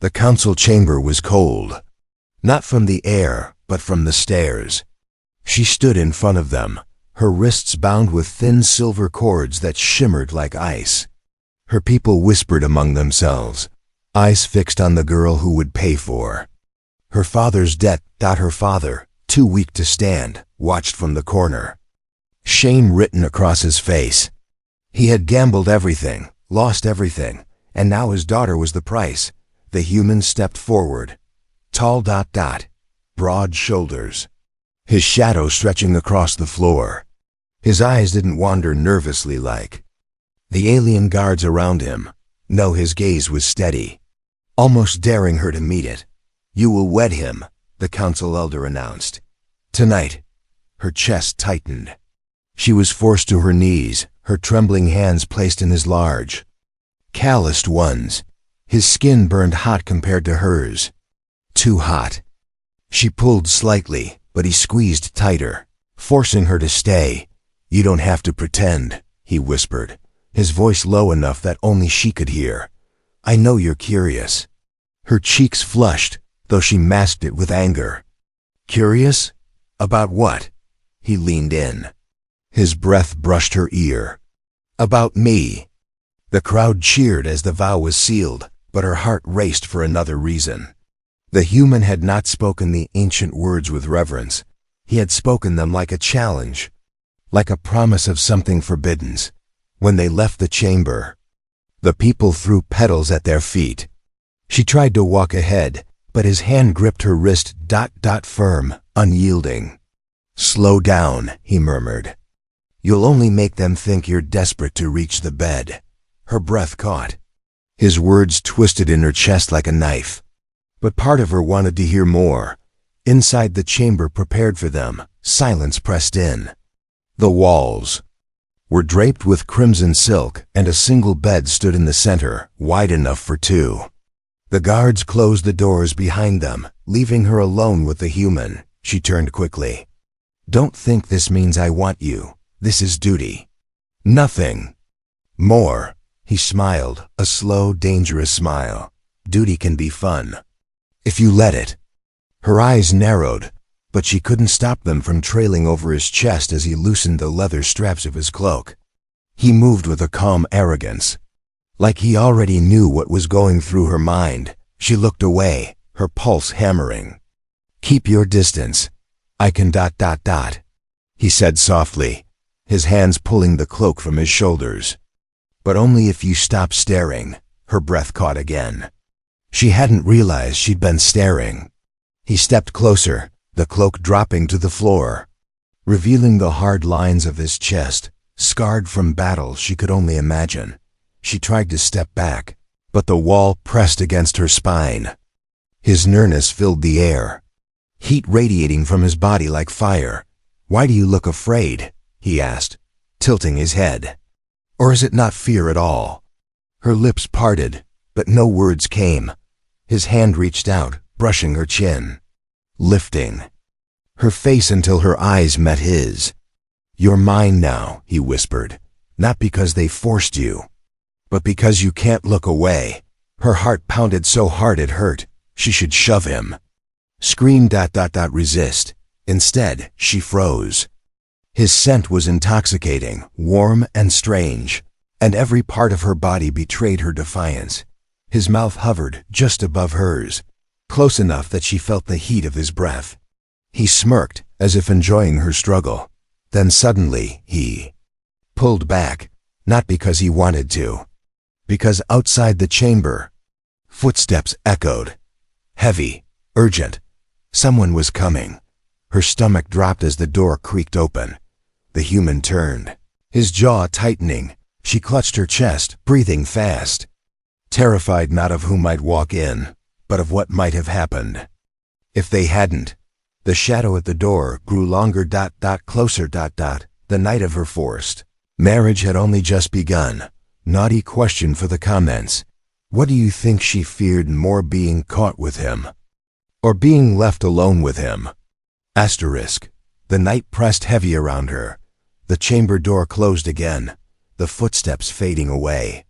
The council chamber was cold. Not from the air, but from the stairs. She stood in front of them, her wrists bound with thin silver cords that shimmered like ice. Her people whispered among themselves, eyes fixed on the girl who would pay for her father's debt. Her father, too weak to stand, watched from the corner, shame written across his face. He had gambled everything, lost everything, and now his daughter was the price. The human stepped forward, tall, broad shoulders, his shadow stretching across the floor. His eyes didn't wander nervously like the alien guards around him. No, his gaze was steady, almost daring her to meet it. "You will wed him," the council elder announced. "Tonight." Her chest tightened. She was forced to her knees, her trembling hands placed in his large, calloused ones. His skin burned hot compared to hers. Too hot. She pulled slightly, but he squeezed tighter, forcing her to stay. "You don't have to pretend," he whispered, his voice low enough that only she could hear. "I know you're curious." Her cheeks flushed, though she masked it with anger. "Curious? About what?" He leaned in. His breath brushed her ear. "About me." The crowd cheered as the vow was sealed, but her heart raced for another reason. The human had not spoken the ancient words with reverence. He had spoken them like a challenge, like a promise of something forbidden. When they left the chamber, the people threw petals at their feet. She tried to walk ahead, but his hand gripped her wrist, firm, unyielding. "Slow down," he murmured. "You'll only make them think you're desperate to reach the bed." Her breath caught. His words twisted in her chest like a knife. But part of her wanted to hear more. Inside the chamber prepared for them, silence pressed in. The walls were draped with crimson silk, and a single bed stood in the center, wide enough for two. The guards closed the doors behind them, leaving her alone with the human. She turned quickly. "Don't think this means I want you. This is duty. Nothing more." He smiled, a slow, dangerous smile. "Duty can be fun, if you let it." Her eyes narrowed, but she couldn't stop them from trailing over his chest as he loosened the leather straps of his cloak. He moved with a calm arrogance, like he already knew what was going through her mind. She looked away, her pulse hammering. "Keep your distance. I can ... he said softly, his hands pulling the cloak from his shoulders. "But only if you stop staring." Her breath caught again. She hadn't realized she'd been staring. He stepped closer, the cloak dropping to the floor, revealing the hard lines of his chest, scarred from battles she could only imagine. She tried to step back, but the wall pressed against her spine. His nearness filled the air, heat radiating from his body like fire. "Why do you look afraid?" he asked, tilting his head. "Or is it not fear at all?" Her lips parted, but no words came. His hand reached out, brushing her chin, lifting her face until her eyes met his. "You're mine now," he whispered, "not because they forced you, but because you can't look away." Her heart pounded so hard it hurt. She should shove him, scream ... resist. Instead, she froze. His scent was intoxicating, warm and strange, and every part of her body betrayed her defiance. His mouth hovered just above hers, close enough that she felt the heat of his breath. He smirked, as if enjoying her struggle. Then suddenly, he pulled back, not because he wanted to, because outside the chamber, footsteps echoed. Heavy, urgent. Someone was coming. Her stomach dropped as the door creaked open. The human turned, his jaw tightening. She clutched her chest, breathing fast, terrified not of who might walk in, but of what might have happened if they hadn't. The shadow at the door grew longer ... closer ... The night of her forced marriage had only just begun. Naughty question for the comments. What do you think she feared more, being caught with him, or being left alone with him? Asterisk. The night pressed heavy around her. The chamber door closed again, the footsteps fading away.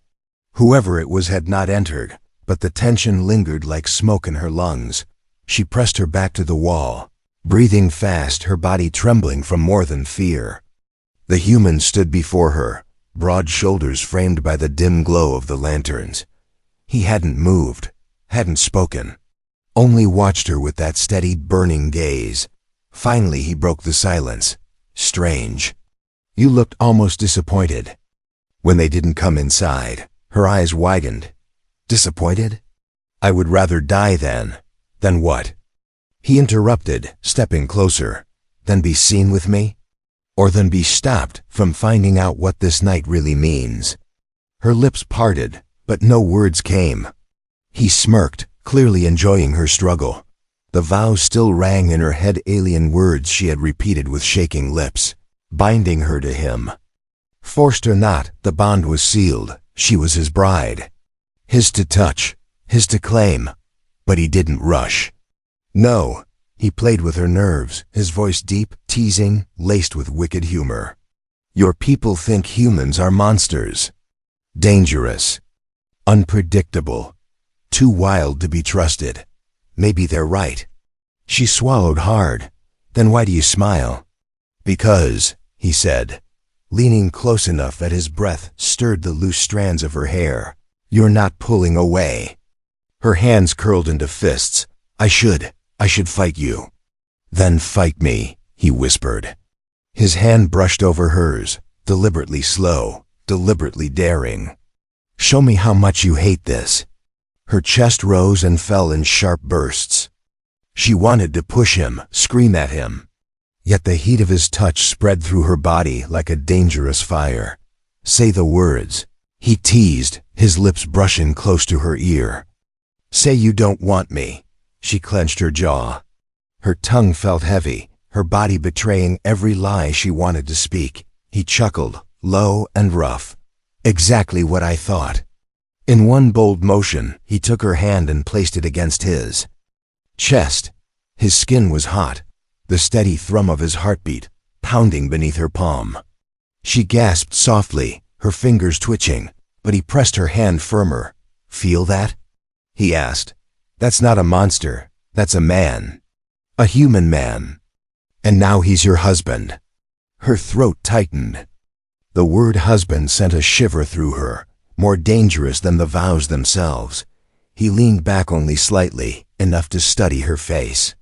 Whoever it was had not entered, but the tension lingered like smoke in her lungs. She pressed her back to the wall, breathing fast, her body trembling from more than fear. The human stood before her, broad shoulders framed by the dim glow of the lanterns. He hadn't moved, hadn't spoken, only watched her with that steady, burning gaze. Finally, he broke the silence. Strange. You looked almost disappointed. When they didn't come inside, her eyes widened. Disappointed? I would rather die then. Then what? He interrupted, stepping closer. Than be seen with me? Or than be stopped from finding out what this night really means? Her lips parted, but no words came. He smirked, clearly enjoying her struggle. The vows still rang in her head, alien words she had repeated with shaking lips, binding her to him. Forced or not, the bond was sealed. She was his bride. His to touch, his to claim. But he didn't rush. No, he played with her nerves, his voice deep, teasing, laced with wicked humor. Your people think humans are monsters. Dangerous. Unpredictable. Too wild to be trusted. Maybe they're right. She swallowed hard. Then why do you smile? Because, he said, leaning close enough that his breath stirred the loose strands of her hair. You're not pulling away. Her hands curled into fists. I should fight you. Then fight me, he whispered. His hand brushed over hers, deliberately slow, deliberately daring. Show me how much you hate this. Her chest rose and fell in sharp bursts. She wanted to push him, scream at him. Yet the heat of his touch spread through her body like a dangerous fire. Say the words, he teased, his lips brushing close to her ear. Say you don't want me. She clenched her jaw. Her tongue felt heavy, her body betraying every lie she wanted to speak. He chuckled, low and rough. Exactly what I thought. In one bold motion, he took her hand and placed it against his chest. His skin was hot, the steady thrum of his heartbeat pounding beneath her palm. She gasped softly, her fingers twitching, but he pressed her hand firmer. Feel that? He asked. That's not a monster, that's a man. A human man. And now he's your husband. Her throat tightened. The word husband sent a shiver through her, more dangerous than the vows themselves. He leaned back only slightly, enough to study her face.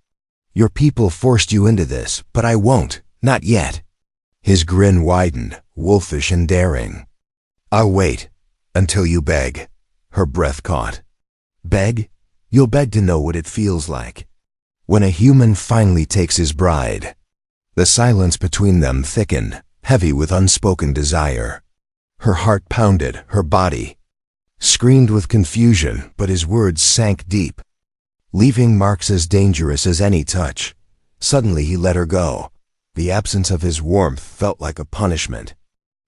Your people forced you into this, but I won't, not yet. His grin widened, wolfish and daring. I'll wait, until you beg. Her breath caught. Beg? You'll beg to know what it feels like. When a human finally takes his bride. The silence between them thickened, heavy with unspoken desire. Her heart pounded, her body screamed with confusion, but his words sank deep, leaving marks as dangerous as any touch. Suddenly he let her go. The absence of his warmth felt like a punishment.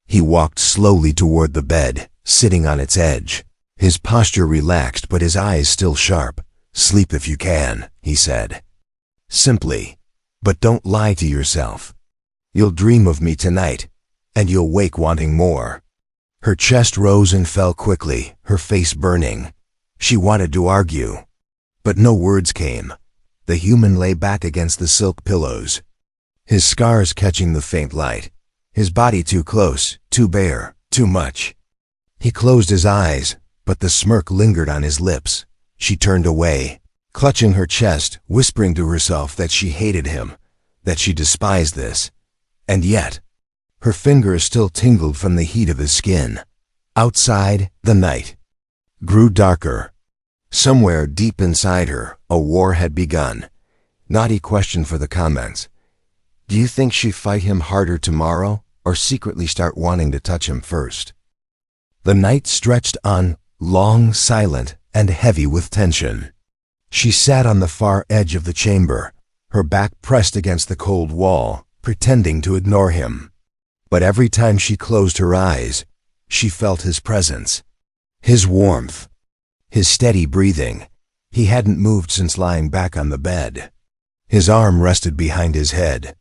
He walked slowly toward the bed, sitting on its edge. His posture relaxed, but his eyes still sharp. Sleep if you can, he said. Simply. But don't lie to yourself. You'll dream of me tonight, and you'll wake wanting more. Her chest rose and fell quickly, her face burning. She wanted to argue, but no words came. The human lay back against the silk pillows, his scars catching the faint light, his body too close, too bare, too much. He closed his eyes, but the smirk lingered on his lips. She turned away, clutching her chest, whispering to herself that she hated him, that she despised this. And yet, her fingers still tingled from the heat of his skin. Outside, the night grew darker. Somewhere deep inside her, a war had begun. Naughty question for the comments. Do you think she'd fight him harder tomorrow, or secretly start wanting to touch him first? The night stretched on, long, silent, and heavy with tension. She sat on the far edge of the chamber, her back pressed against the cold wall, pretending to ignore him. But every time she closed her eyes, she felt his presence, his warmth, his steady breathing. He hadn't moved since lying back on the bed. His arm rested behind his head,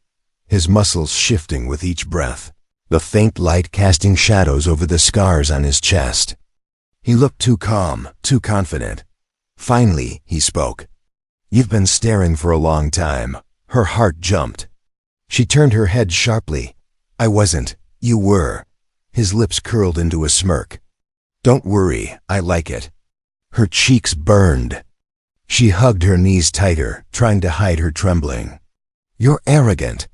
his muscles shifting with each breath, the faint light casting shadows over the scars on his chest. He looked too calm, too confident, Finally, he spoke. "You've been staring for a long time." Her heart jumped. She turned her head sharply. "I wasn't. You were." His lips curled into a smirk. "Don't worry, I like it." Her cheeks burned. She hugged her knees tighter, trying to hide her trembling. "You're arrogant."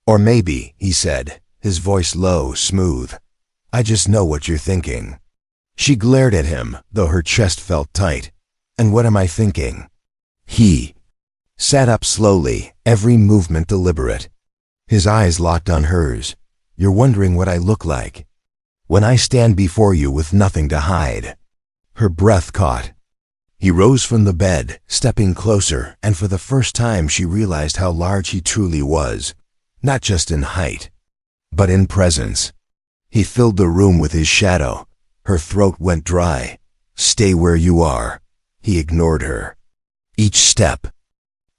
"Or maybe," he said, his voice low, smooth. "I just know what you're thinking." She glared at him, though her chest felt tight. "And what am I thinking?" He sat up slowly, every movement deliberate. His eyes locked on hers. "You're wondering what I look like when I stand before you with nothing to hide." Her breath caught. He rose from the bed, stepping closer, and for the first time she realized how large he truly was, not just in height, but in presence. He filled the room with his shadow. Her throat went dry. "Stay where you are." He ignored her. Each step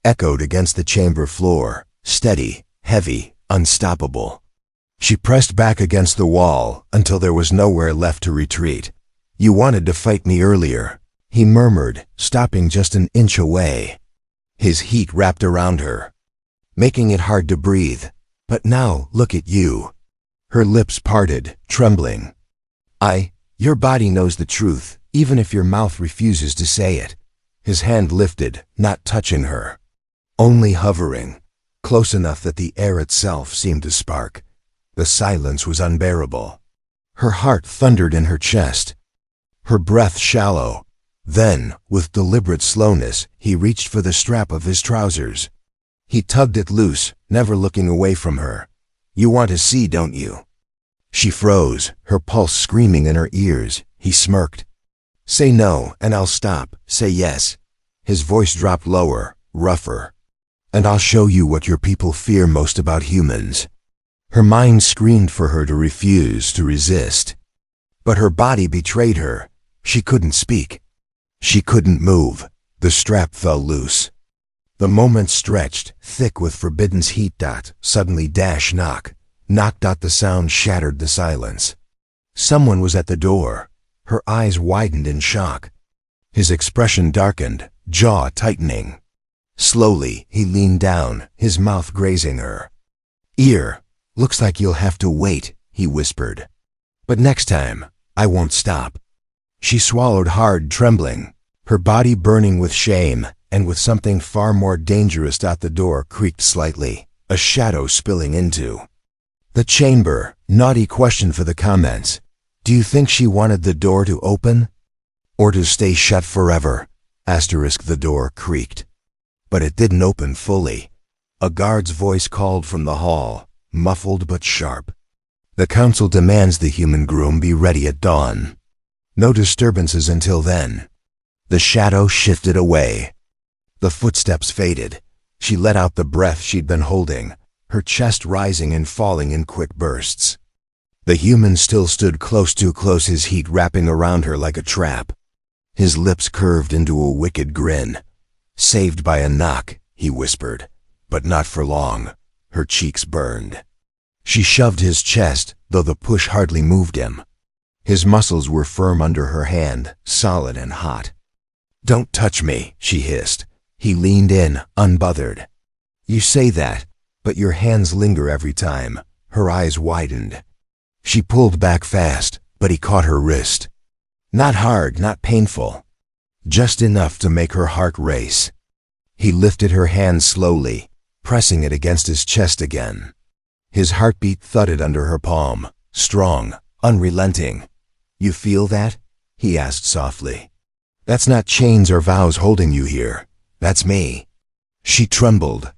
echoed against the chamber floor, steady, heavy, unstoppable. She pressed back against the wall until there was nowhere left to retreat. "You wanted to fight me earlier," he murmured, stopping just an inch away. His heat wrapped around her, making it hard to breathe. "But now, look at you." Her lips parted, trembling. Your body knows the truth, even if your mouth refuses to say it." His hand lifted, not touching her, only hovering, close enough that the air itself seemed to spark. The silence was unbearable. Her heart thundered in her chest, her breath shallow. Then, with deliberate slowness, he reached for the strap of his trousers. He tugged it loose, never looking away from her. "You want to see, don't you?" She froze, her pulse screaming in her ears. He smirked. "Say no, and I'll stop. Say yes." His voice dropped lower, rougher. "And I'll show you what your people fear most about humans." Her mind screamed for her to refuse, to resist. But her body betrayed her. She couldn't speak. She couldn't move. The strap fell loose. The moment stretched, thick with forbidden's heat. Suddenly knocked out the sound, shattered the silence. Someone was at the door. Her eyes widened in shock. His expression darkened, jaw tightening. Slowly, he leaned down, his mouth grazing her ear. "Looks like you'll have to wait," he whispered. "But next time, I won't stop." She swallowed hard, trembling, her body burning with shame, and with something far more dangerous. The door creaked slightly, a shadow spilling into the chamber. Naughty question for the comments. Do you think she wanted the door to open? Or to stay shut forever? The door creaked. But it didn't open fully. A guard's voice called from the hall, muffled but sharp. "The council demands the human groom be ready at dawn. No disturbances until then." The shadow shifted away. The footsteps faded. She let out the breath she'd been holding, her chest rising and falling in quick bursts. The human still stood too close, his heat wrapping around her like a trap. His lips curved into a wicked grin. "Saved by a knock," he whispered, but not for long. Her cheeks burned. She shoved his chest, though the push hardly moved him. His muscles were firm under her hand, solid and hot. "Don't touch me," she hissed. He leaned in, unbothered. "You say that, but your hands linger every time." Her eyes widened. She pulled back fast, but he caught her wrist. Not hard, not painful. Just enough to make her heart race. He lifted her hand slowly, pressing it against his chest again. His heartbeat thudded under her palm, strong, unrelenting. "You feel that?" he asked softly. "That's not chains or vows holding you here. That's me." She trembled.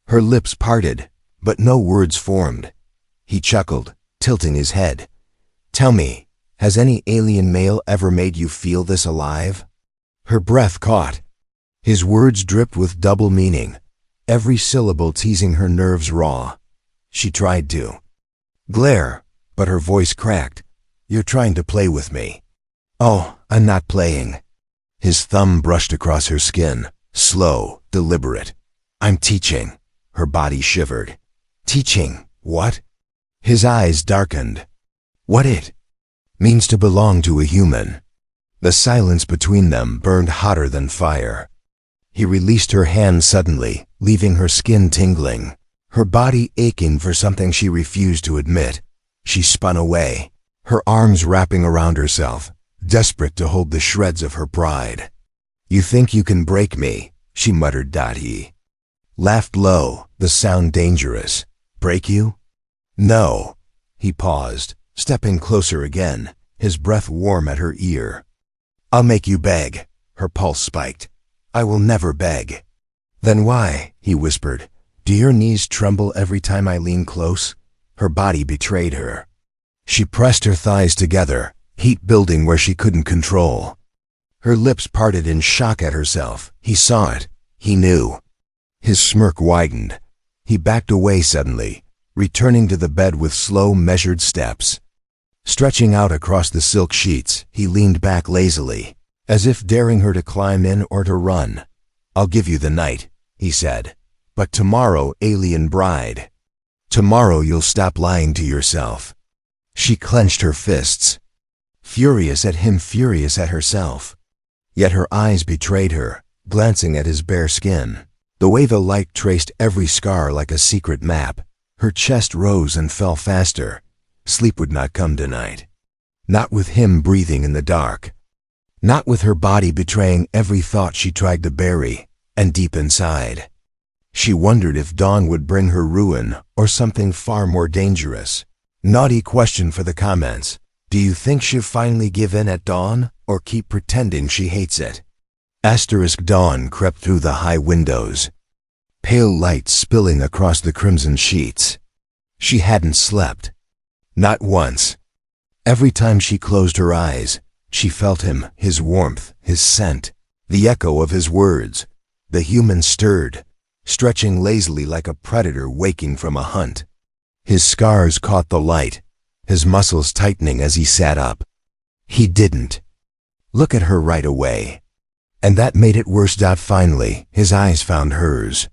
Her lips parted, but no words formed. He chuckled, tilting his head. "Tell me, has any alien male ever made you feel this alive?" Her breath caught. His words dripped with double meaning, every syllable teasing her nerves raw. She tried to glare, but her voice cracked. "You're trying to play with me." "Oh, I'm not playing." His thumb brushed across her skin, slow, deliberate. "I'm teaching." Her body shivered. "Teaching what?" His eyes darkened. "What it means to belong to a human." The silence between them burned hotter than fire. He released her hand suddenly, leaving her skin tingling, her body aching for something she refused to admit. She spun away, her arms wrapping around herself, desperate to hold the shreds of her pride. "You think you can break me," she muttered. He laughed low, the sound dangerous. "Break you?" "No." He paused, stepping closer again, his breath warm at her ear. "I'll make you beg." Her pulse spiked. "I will never beg." "Then why?" he whispered. "Do your knees tremble every time I lean close?" Her body betrayed her. She pressed her thighs together, heat building where she couldn't control. Her lips parted in shock at herself. He saw it. He knew. His smirk widened. He backed away suddenly, returning to the bed with slow, measured steps. Stretching out across the silk sheets, he leaned back lazily, as if daring her to climb in or to run. "I'll give you the night," he said. "But tomorrow, alien bride. Tomorrow you'll stop lying to yourself." She clenched her fists, furious at him, furious at herself. Yet her eyes betrayed her, glancing at his bare skin. The way the light traced every scar like a secret map, her chest rose and fell faster. Sleep would not come tonight. Not with him breathing in the dark. Not with her body betraying every thought she tried to bury, and deep inside. She wondered if dawn would bring her ruin or something far more dangerous. Naughty question for the comments. Do you think she'll finally give in at dawn, or keep pretending she hates it? Dawn crept through the high windows, pale light spilling across the crimson sheets. She hadn't slept. Not once. Every time she closed her eyes, she felt him, his warmth, his scent, the echo of his words. The human stirred, stretching lazily like a predator waking from a hunt. His scars caught the light, his muscles tightening as he sat up. He didn't look at her right away. And that made it worse. Finally, his eyes found hers.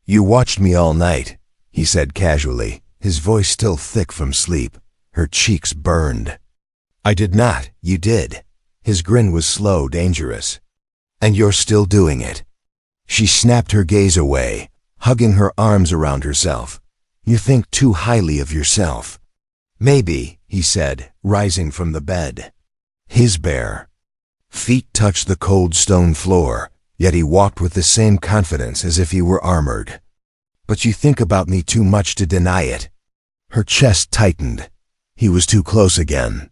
"You watched me all night," he said casually, his voice still thick from sleep. Her cheeks burned. "I did not. You did." His grin was slow, dangerous. "And you're still doing it." She snapped her gaze away, hugging her arms around herself. "You think too highly of yourself." "Maybe," he said, rising from the bed. His bare feet touched the cold stone floor, yet he walked with the same confidence as if he were armored. "But you think about me too much to deny it." Her chest tightened. He was too close again.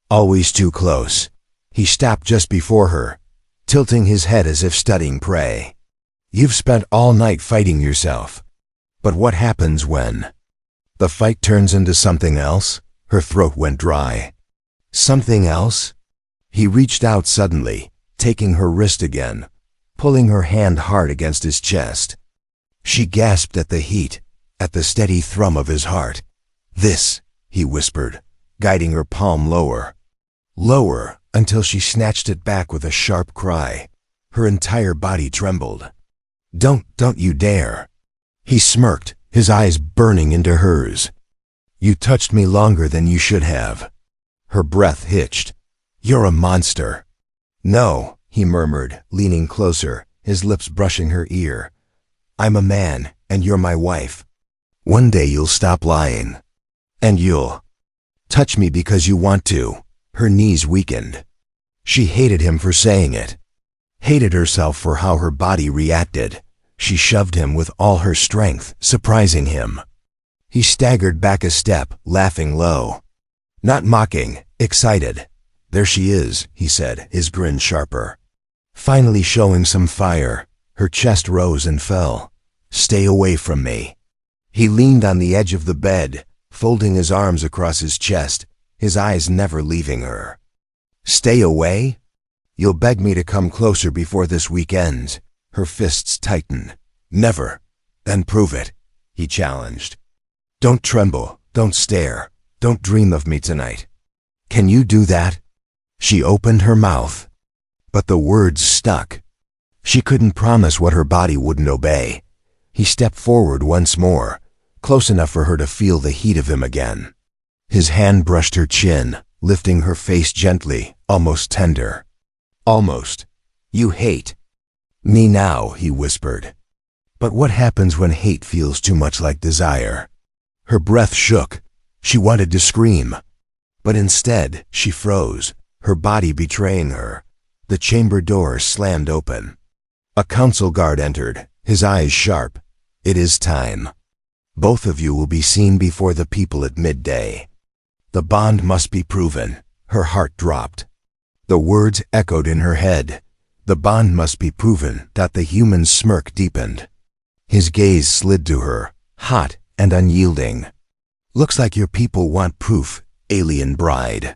Always too close. He stopped just before her, tilting his head as if studying prey. "You've spent all night fighting yourself. But what happens when the fight turns into something else?" Her throat went dry. "Something else?" He reached out suddenly, taking her wrist again, pulling her hand hard against his chest. She gasped at the heat, at the steady thrum of his heart. "This," he whispered, guiding her palm lower. Lower, until she snatched it back with a sharp cry. Her entire body trembled. Don't you dare." He smirked, his eyes burning into hers. "You touched me longer than you should have." Her breath hitched. "You're a monster." "No," he murmured, leaning closer, his lips brushing her ear. "I'm a man, and you're my wife. One day you'll stop lying. And you'll touch me because you want to." Her knees weakened. She hated him for saying it. Hated herself for how her body reacted. She shoved him with all her strength, surprising him. He staggered back a step, laughing low. Not mocking, excited. "There she is," he said, his grin sharper. Finally showing some fire. Her chest rose and fell. "Stay away from me." He leaned on the edge of the bed, folding his arms across his chest, his eyes never leaving her. "Stay away? You'll beg me to come closer before this week ends." Her fists tightened. "Never." "Then prove it," he challenged. "Don't tremble, don't stare, don't dream of me tonight. Can you do that?" She opened her mouth, but the words stuck. She couldn't promise what her body wouldn't obey. He stepped forward once more, close enough for her to feel the heat of him again. His hand brushed her chin, lifting her face gently, almost tender. Almost. You hate me now, he whispered. But what happens when hate feels too much like desire? Her breath shook. She wanted to scream. But instead, she froze, her body betraying her. The chamber door slammed open. A council guard entered, his eyes sharp. It is time. Both of you will be seen before the people at midday. The bond must be proven. Her heart dropped. The words echoed in her head. The bond must be proven. The human's smirk deepened. His gaze slid to her, hot and unyielding. Looks like your people want proof, alien bride.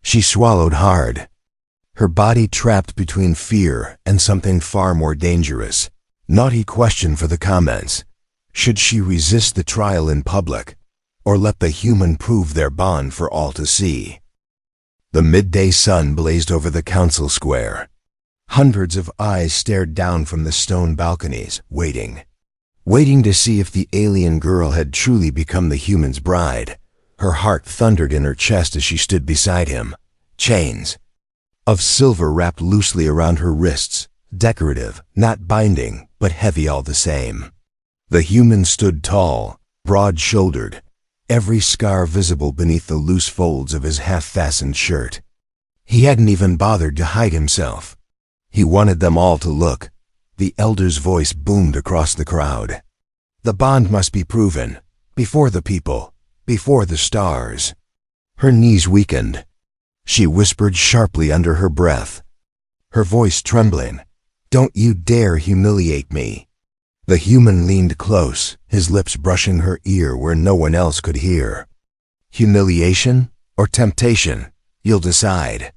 She swallowed hard. Her body trapped between fear and something far more dangerous. Naughty question for the comments. Should she resist the trial in public, or let the human prove their bond for all to see? The midday sun blazed over the council square. Hundreds of eyes stared down from the stone balconies, waiting to see if the alien girl had truly become the human's bride. Her heart thundered in her chest as she stood beside him. Chains of silver wrapped loosely around her wrists, decorative, not binding, but heavy all the same. The human stood tall, broad-shouldered, every scar visible beneath the loose folds of his half-fastened shirt. He hadn't even bothered to hide himself. He wanted them all to look. The elder's voice boomed across the crowd. The bond must be proven, before the people, before the stars. Her knees weakened. She whispered sharply under her breath, her voice trembling, "Don't you dare humiliate me." The human leaned close, his lips brushing her ear where no one else could hear. Humiliation or temptation? You'll decide.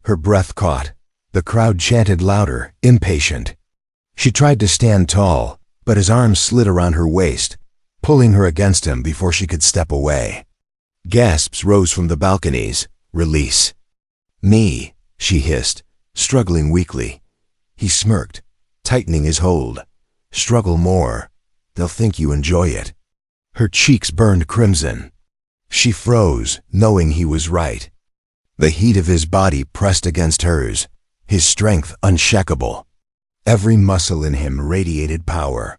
Her breath caught. The crowd chanted louder, impatient. She tried to stand tall, but his arms slid around her waist, pulling her against him before she could step away. Gasps rose from the balconies. Release me, she hissed, struggling weakly. He smirked, tightening his hold. Struggle more. They'll think you enjoy it. Her cheeks burned crimson. She froze, knowing he was right. The heat of his body pressed against hers, his strength unshakable. Every muscle in him radiated power.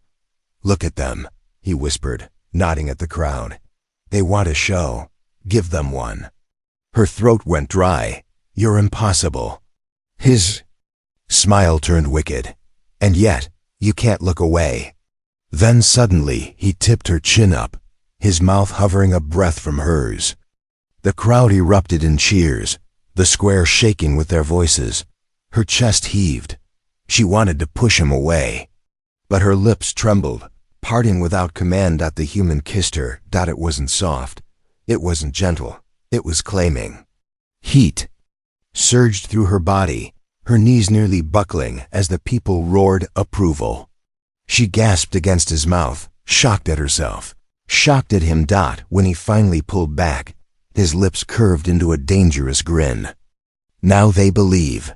Look at them, he whispered, nodding at the crowd. They want a show. Give them one. Her throat went dry. You're impossible. His smile turned wicked. And yet, you can't look away. Then suddenly, he tipped her chin up, his mouth hovering a breath from hers. The crowd erupted in cheers, the square shaking with their voices. Her chest heaved. She wanted to push him away. But her lips trembled, parting without command. The human kissed her. It wasn't soft. It wasn't gentle. It was claiming. Heat surged through her body, her knees nearly buckling as the people roared approval. She gasped against his mouth, shocked at herself, shocked at him. When he finally pulled back, his lips curved into a dangerous grin. Now they believe.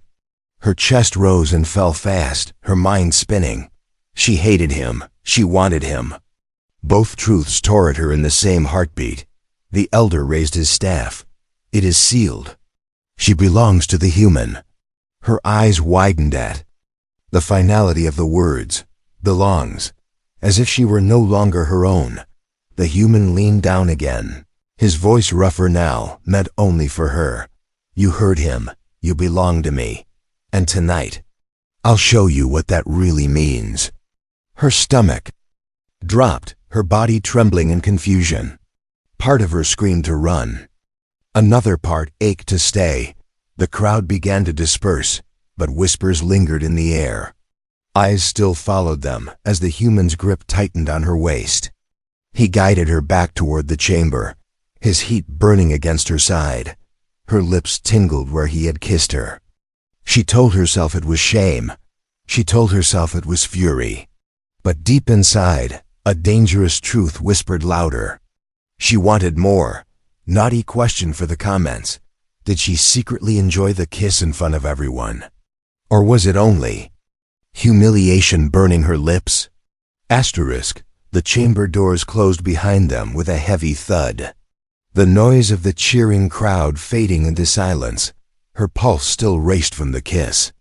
Her chest rose and fell fast, her mind spinning. She hated him. She wanted him. Both truths tore at her in the same heartbeat. The elder raised his staff. It is sealed. She belongs to the human. Her eyes widened at the finality of the words, belongs, as if she were no longer her own. The human leaned down again, his voice rougher now, meant only for her. You heard him. You belong to me. And tonight, I'll show you what that really means. Her stomach dropped, her body trembling in confusion. Part of her screamed to run. Another part ached to stay. The crowd began to disperse, but whispers lingered in the air. Eyes still followed them as the human's grip tightened on her waist. He guided her back toward the chamber, his heat burning against her side. Her lips tingled where he had kissed her. She told herself it was shame. She told herself it was fury. But deep inside, a dangerous truth whispered louder. She wanted more. Naughty question for the comments. Did she secretly enjoy the kiss in front of everyone? Or was it only humiliation burning her lips? Asterisk. The chamber doors closed behind them with a heavy thud. The noise of the cheering crowd fading into silence. Her pulse still raced from the kiss.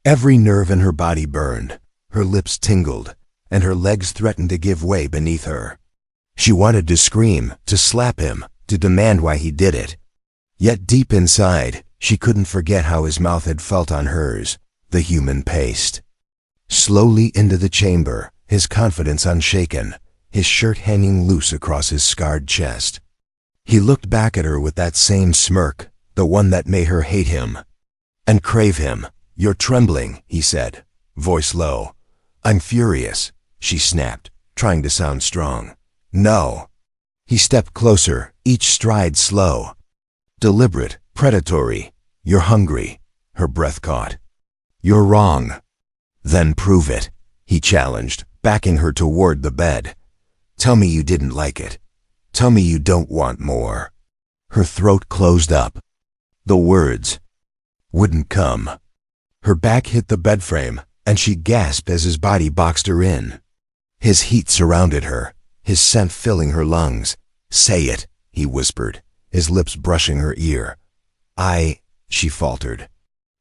Every nerve in her body burned, her lips tingled, and her legs threatened to give way beneath her. She wanted to scream, to slap him, to demand why he did it. Yet deep inside, she couldn't forget how his mouth had felt on hers, the human paste. Slowly into the chamber, his confidence unshaken, his shirt hanging loose across his scarred chest. He looked back at her with that same smirk, the one that made her hate him and crave him. "You're trembling," he said, voice low. "I'm furious," she snapped, trying to sound strong. "No." He stepped closer, each stride slow, deliberate, predatory. "You're hungry," her breath caught. "You're wrong." "Then prove it," he challenged, backing her toward the bed. "Tell me you didn't like it. Tell me you don't want more." Her throat closed up. The words wouldn't come. Her back hit the bed frame, and she gasped as his body boxed her in. His heat surrounded her, his scent filling her lungs. "Say it," he whispered, his lips brushing her ear. She faltered.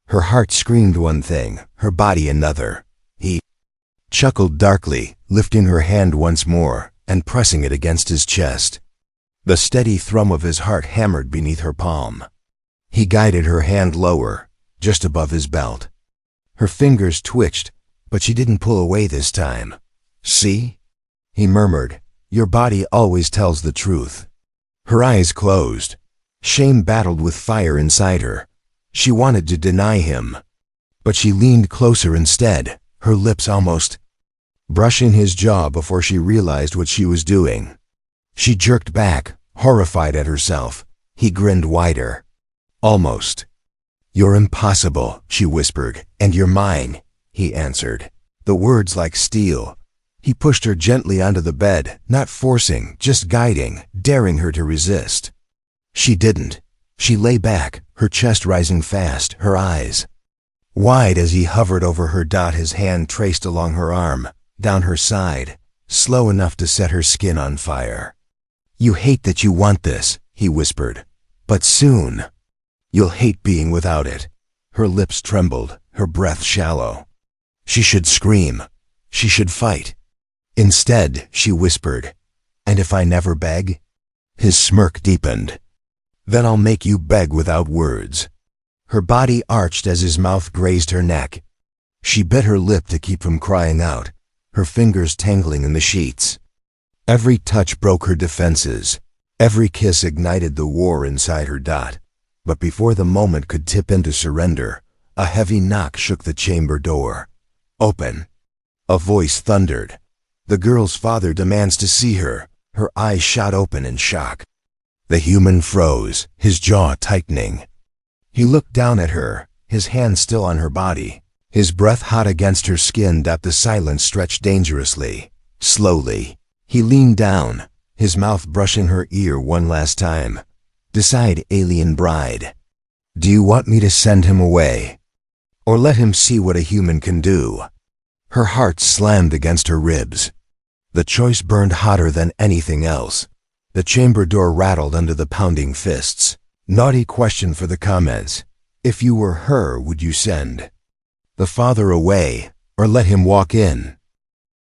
Her heart screamed one thing, her body another. He chuckled darkly, lifting her hand once more and pressing it against his chest. The steady thrum of his heart hammered beneath her palm. He guided her hand lower, just above his belt. Her fingers twitched, but she didn't pull away this time. "See?" he murmured. "Your body always tells the truth." Her eyes closed. Shame battled with fire inside her. She wanted to deny him, but she leaned closer instead, her lips almost brushing his jaw before she realized what she was doing. She jerked back, horrified at herself. He grinned wider. "Almost." "You're impossible," she whispered. "And you're mine," he answered, the words like steel. He pushed her gently onto the bed, not forcing, just guiding, daring her to resist. She didn't. She lay back, her chest rising fast, her eyes wide as he hovered over her. His hand traced along her arm, down her side, slow enough to set her skin on fire. "You hate that you want this," he whispered, "but soon you'll hate being without it." Her lips trembled, her breath shallow. She should scream. She should fight. Instead, she whispered, "And if I never beg?" His smirk deepened. "Then I'll make you beg without words." Her body arched as his mouth grazed her neck. She bit her lip to keep from crying out, her fingers tangling in the sheets. Every touch broke her defenses. Every kiss ignited the war inside her. But before the moment could tip into surrender, a heavy knock shook the chamber door. "Open." A voice thundered. "The girl's father demands to see her." Her eyes shot open in shock. The human froze, his jaw tightening. He looked down at her, his hand still on her body, his breath hot against her skin. The silence stretched dangerously. Slowly, he leaned down, his mouth brushing her ear one last time. "Decide, alien bride. Do you want me to send him away? Or let him see what a human can do?" Her heart slammed against her ribs. The choice burned hotter than anything else. The chamber door rattled under the pounding fists. Naughty question for the comments. If you were her, would you send the father away, or let him walk in?